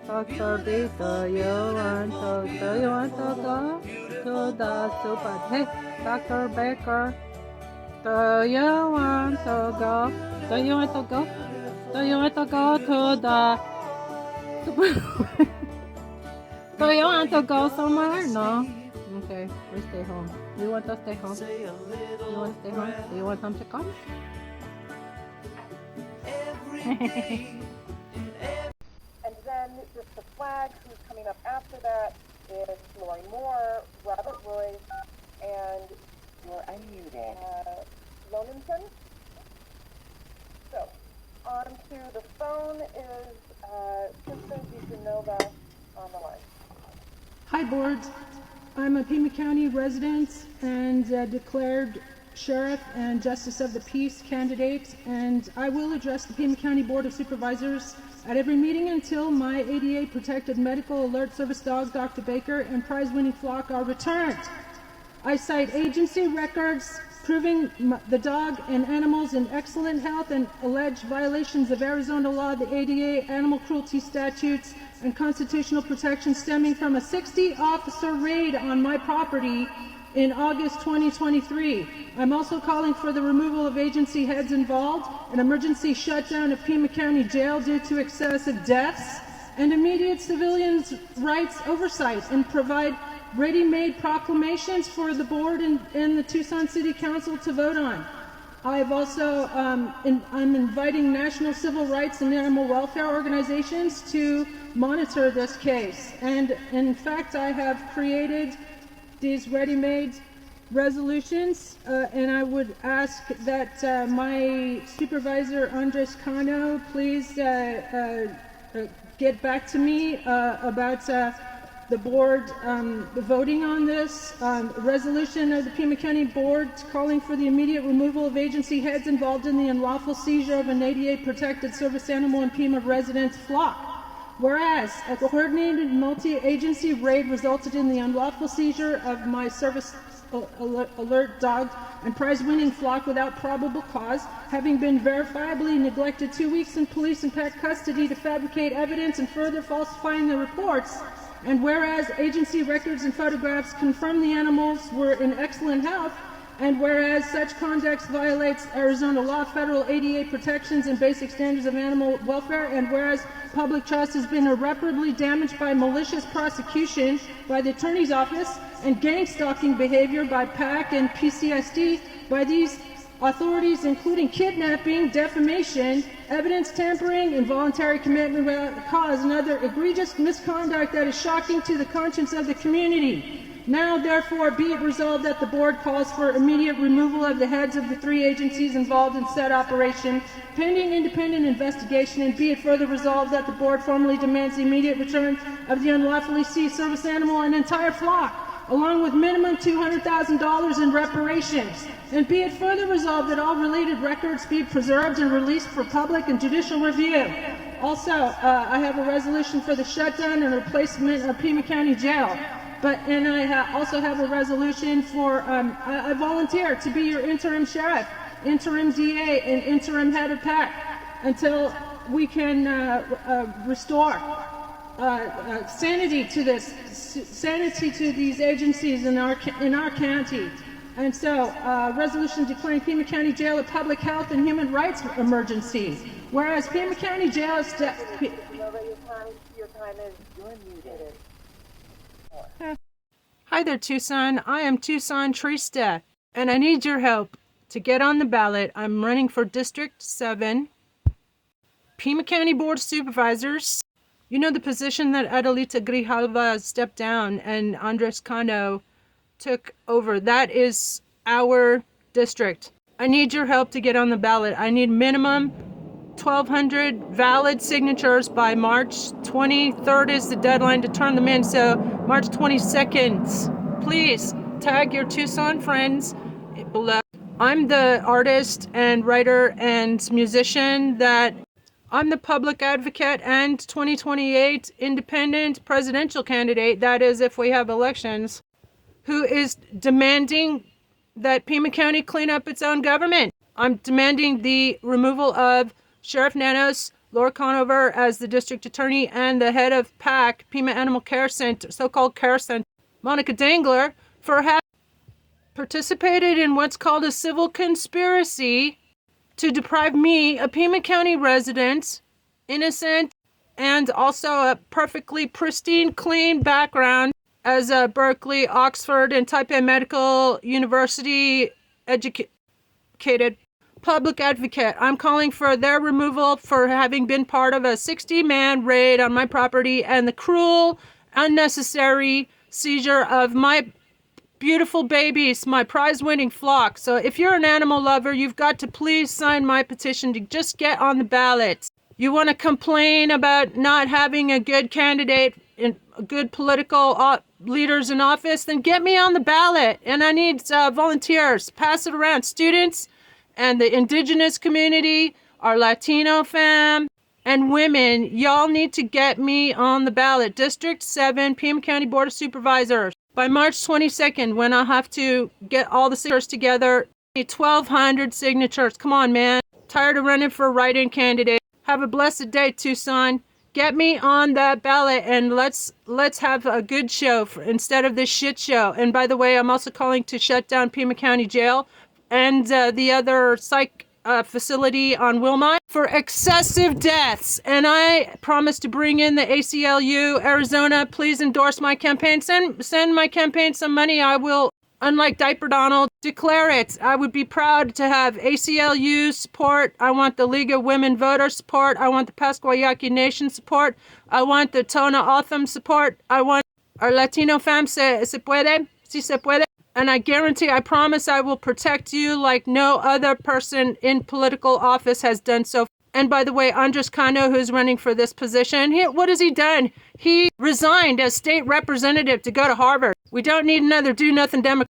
Dr. B, do you want to go to the super? Hey, Dr. Baker, do you want to go? Do you want to go? Do you want to go to the super? Do you want to go somewhere? No. Okay, we stay home. You want to stay home? You want to stay home? Do you want some chicken? And then just the flag, who's coming up after that is Lori Moore, Robert Royce, and You're unmuted. Loninson. So, on to the phone is Kristen DiGenova on the line. Hi, Board. I'm a Pima County resident and declared Sheriff and Justice of the Peace candidate, and I will address the Pima County Board of Supervisors at every meeting until my ADA protected medical alert service dog, Dr. Baker, and prize-winning flock are returned. I cite agency records proving the dog and animals in excellent health and alleged violations of Arizona law, the ADA, animal cruelty statutes, and constitutional protections stemming from a 60-officer raid on my property in August 2023. I'm also calling for the removal of agency heads involved, an emergency shutdown of Pima County Jail due to excessive deaths, and immediate civilians' rights oversight, and provide ready-made proclamations for the board and the Tucson City Council to vote on. I've also, I'm inviting national civil rights and animal welfare organizations to monitor this case. And in fact, I have created these ready-made resolutions, and I would ask that my supervisor, Andres Cano, please get back to me about the board voting on this resolution of the Pima County Board calling for the immediate removal of agency heads involved in the unlawful seizure of an ADA protected service animal in Pima residents' flock. Whereas a coordinated multi-agency raid resulted in the unlawful seizure of my service alert dog and prize-winning flock without probable cause, having been verifiably neglected 2 weeks in police and pet custody to fabricate evidence and further falsifying the reports. And whereas agency records and photographs confirm the animals were in excellent health, and whereas such conduct violates Arizona law, federal ADA protections, and basic standards of animal welfare, and whereas public trust has been irreparably damaged by malicious prosecution by the Attorney's Office and gang stalking behavior by PAC and PCSD by these authorities, including kidnapping, defamation, evidence tampering, involuntary commitment without cause, and other egregious misconduct that is shocking to the conscience of the community. Now, therefore, be it resolved that the board calls for immediate removal of the heads of the 3 agencies involved in said operation, pending independent investigation, and be it further resolved that the board formally demands the immediate return of the unlawfully seized service animal and entire flock, along with minimum $200,000 in reparations. And be it further resolved that all related records be preserved and released for public and judicial review. Also, I have a resolution for the shutdown and replacement of Pima County Jail. And I also have a resolution for, I volunteer to be your interim sheriff, interim DA, and interim head of PAC until we can restore sanity to these agencies in our county. And so, resolution declaring Pima County Jail a public health and human rights emergency. Whereas Pima County Jail is... Your time is muted. Hi there, Tucson. I am Tucson Trista, and I need your help to get on the ballot. I'm running for District 7, Pima County Board of Supervisors. You know the position that Adelita Grijalva stepped down and Andres Cano took over. That is our district. I need your help to get on the ballot. I need minimum 1,200 valid signatures by March 23rd is the deadline to turn them in. So March 22nd, please tag your Tucson friends below. I'm the artist and writer and musician that I'm the public advocate and 2028 independent presidential candidate, that is if we have elections, who is demanding that Pima County clean up its own government. I'm demanding the removal of Sheriff Nanos, Laura Conover as the district attorney, and the head of PAC, Pima Animal Care Center, so-called care center, Monica Dangler, for having participated in what's called a civil conspiracy to deprive me, a Pima County resident, innocent, and also a perfectly pristine, clean background as a Berkeley, Oxford, and Taipei Medical University educated public advocate. I'm calling for their removal for having been part of a 60-man raid on my property and the cruel, unnecessary seizure of my beautiful babies, my prize-winning flock. So if you're an animal lover, you've got to please sign my petition to just get on the ballot. You want to complain about not having a good candidate and good political leaders in office, then get me on the ballot. And I need volunteers. Pass it around. Students and the indigenous community, our Latino fam, and women, y'all need to get me on the ballot. District 7, Pima County Board of Supervisors. By March 22nd, when I'll have to get all the signatures together, 1,200 signatures. Come on, man. Tired of running for write-in candidate. Have a blessed day, Tucson. Get me on that ballot and let's have a good show instead of this shit show. And by the way, I'm also calling to shut down Pima County Jail and the other psych facility on Wilmot for excessive deaths. And I promise to bring in the ACLU Arizona. Please endorse my campaign. Send my campaign some money. I will, unlike Diaper Donald, declare it. I would be proud to have ACLU support. I want the League of Women Voters support. I want the Pascuayaki Nation support. I want the Tona Otham support. I want our Latino fam. Se puede? Si se puede. And I guarantee, I promise I will protect you like no other person in political office has done so. And by the way, Andres Cano, who's running for this position, what has he done? He resigned as state representative to go to Harvard. We don't need another do-nothing Democrat.